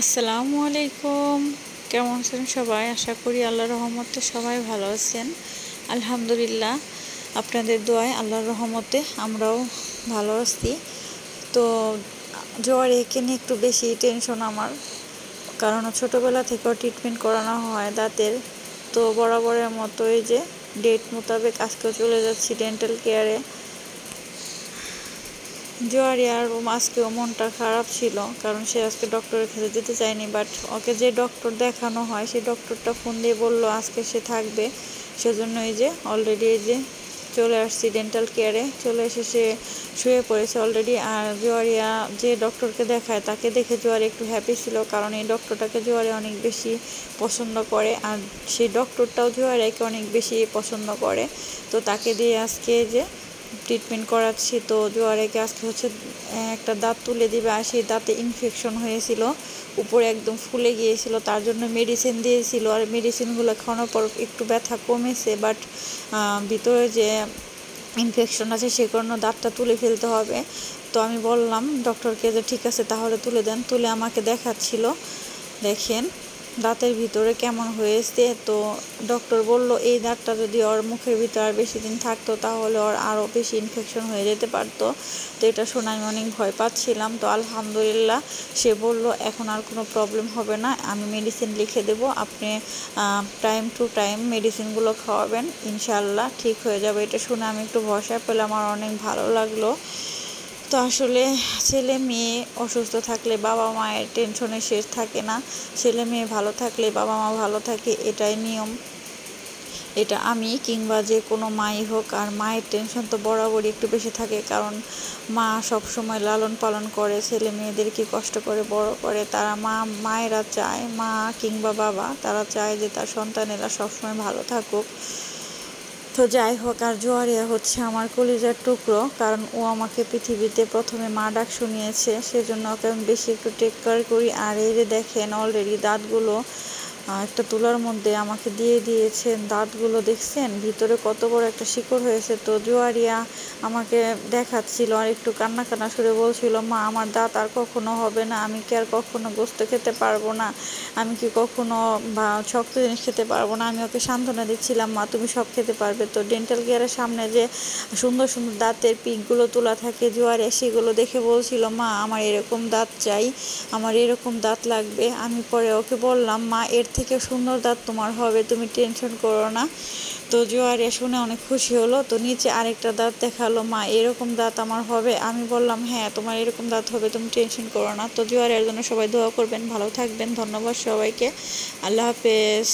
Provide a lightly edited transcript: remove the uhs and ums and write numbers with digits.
আসসালামু আলাইকুম। কেমন আছেন সবাই? আশা করি আল্লাহর রহমতে সবাই ভালো আছেন। আলহামদুলিল্লাহ, আপনাদের দোয়ায় আল্লাহর রহমতে আমরাও ভালো আছি। তো জ্বর একে নিয়ে একটু বেশি টেনশন আমার, কারণ ছোটোবেলা থেকেও ট্রিটমেন্ট করানো হয় দাঁতের। তো বরাবরের মতো এই যে ডেট মোতাবেক আজকেও চলে যাচ্ছি ডেন্টাল কেয়ারে। জোয়ারিয়ার আজকেও মনটা খারাপ ছিল, কারণ সে আজকে ডক্টরের কাছে যেতে চায়নি। বাট ওকে যে ডক্টর দেখানো হয় সেই ডক্টরটা ফোন দিয়ে বললো আজকে সে থাকবে। সেজন্য এই যে অলরেডি এই যে চলে আসছি ডেন্টাল কেয়ারে। চলে এসে সে শুয়ে পড়েছে অলরেডি। আর জোয়ারিয়া যে ডক্টরকে দেখায় তাকে দেখে জোয়ারি একটু হ্যাপি ছিল, কারণ এই ডক্টরটাকে জোয়ারি অনেক বেশি পছন্দ করে, আর সেই ডক্টরটাও জোয়ারিয়াকে অনেক বেশি পছন্দ করে। তো তাকে দিয়ে আজকে যে ট্রিটমেন্ট করাচ্ছি। তো জোয়ারিকে আজকে হচ্ছে একটা দাঁত তুলে দিবে, আর সেই দাঁতে ইনফেকশন হয়েছিল, উপরে একদম ফুলে গিয়েছিল, তার জন্য মেডিসিন দিয়েছিল। আর মেডিসিনগুলো খাওয়ানোর পর একটু ব্যথা কমেছে, বাট ভিতরে যে ইনফেকশন আছে সে কারণে দাঁতটা তুলে ফেলতে হবে। তো আমি বললাম ডক্টরকে যে ঠিক আছে তাহলে তুলে দেন। তুলে আমাকে দেখাচ্ছিল, দেখেন দাঁতের ভিতরে কেমন হয়েছে। তো ডক্টর বলল এই দাঁতটা যদি ওর মুখের ভিতরে আর বেশি দিন থাকতো তাহলে ওর আরও বেশি ইনফেকশন হয়ে যেতে পারতো। তো এটা শুনে আমি অনেক ভয় পাচ্ছিলাম। তো আলহামদুলিল্লাহ সে বলল এখন আর কোনো প্রবলেম হবে না, আমি মেডিসিন লিখে দেব, আপনি টাইম টু টাইম মেডিসিনগুলো খাওয়াবেন, ইনশাআল্লাহ ঠিক হয়ে যাবে। এটা শুনে আমি একটু ভরসা পেলাম, আমার অনেক ভালো লাগলো। তো আসলে ছেলে মেয়ে অসুস্থ থাকলে বাবা মায়ের টেনশনে শেষ থাকে না, ছেলে মেয়ে ভালো থাকলে বাবা মা ভালো থাকে, এটাই নিয়ম। এটা আমি কিংবা যে কোনো মাই হোক, আর মায়ের টেনশন তো বরাবরই একটু বেশি থাকে, কারণ মা সব সময় লালন পালন করে, ছেলে মেয়েদেরকে কষ্ট করে বড় করে। তারা মায়েরা চায়, মা কিংবা বাবা তারা চায় যে তার সন্তানেরা সবসময় ভালো থাকুক। তো যাই হোক, আর জোয়ারিয়া হচ্ছে আমার কলিজার টুকরো, কারণ ও আমাকে পৃথিবীতে প্রথমে মা ডাক শুনিয়েছে, সেজন্য ওকে আমি বেশি একটু টেক কেয়ার করি। আর এই যে দেখেন অলরেডি দাঁতগুলো একটা তুলার মধ্যে আমাকে দিয়ে দিয়েছেন। দাঁতগুলো দেখছেন ভিতরে কত বড় একটা শিকড় হয়েছে। তো জোয়ারিয়া আমাকে দেখাচ্ছিল আর একটু কান্না কান্না সুরে বলছিল, মা আমার দাঁত আর কখনো হবে না, আমি কি আর কখনো গোস্ত খেতে পারবো না, আমি কি কখনো বা শক্ত জিনিস খেতে পারবো না। আমি ওকে সান্ত্বনা দিচ্ছিলাম, মা তুমি সব খেতে পারবে। তো ডেন্টাল কেয়ারের সামনে যে সুন্দর সুন্দর দাঁতের পিকগুলো তোলা থাকে জোয়ারিয়া, সেগুলো দেখে বলছিল মা আমার এরকম দাঁত চাই, আমার এরকম দাঁত লাগবে। আমি পরে ওকে বললাম মা এর থেকে সুন্দর দাঁত তোমার হবে, তুমি টেনশন করো না। তো জোয়ারিয়া শুনে অনেক খুশি হলো। তো নিচে আরেকটা দাঁত দেখালো, মা এরকম দাঁত আমার হবে। আমি বললাম হ্যাঁ তোমার এরকম দাঁত হবে, তুমি টেনশন করো না। তো জোয়ারিয়ার জন্য সবাই দোয়া করবেন, ভালো থাকবেন। ধন্যবাদ সবাইকে, আল্লাহ হাফেজ।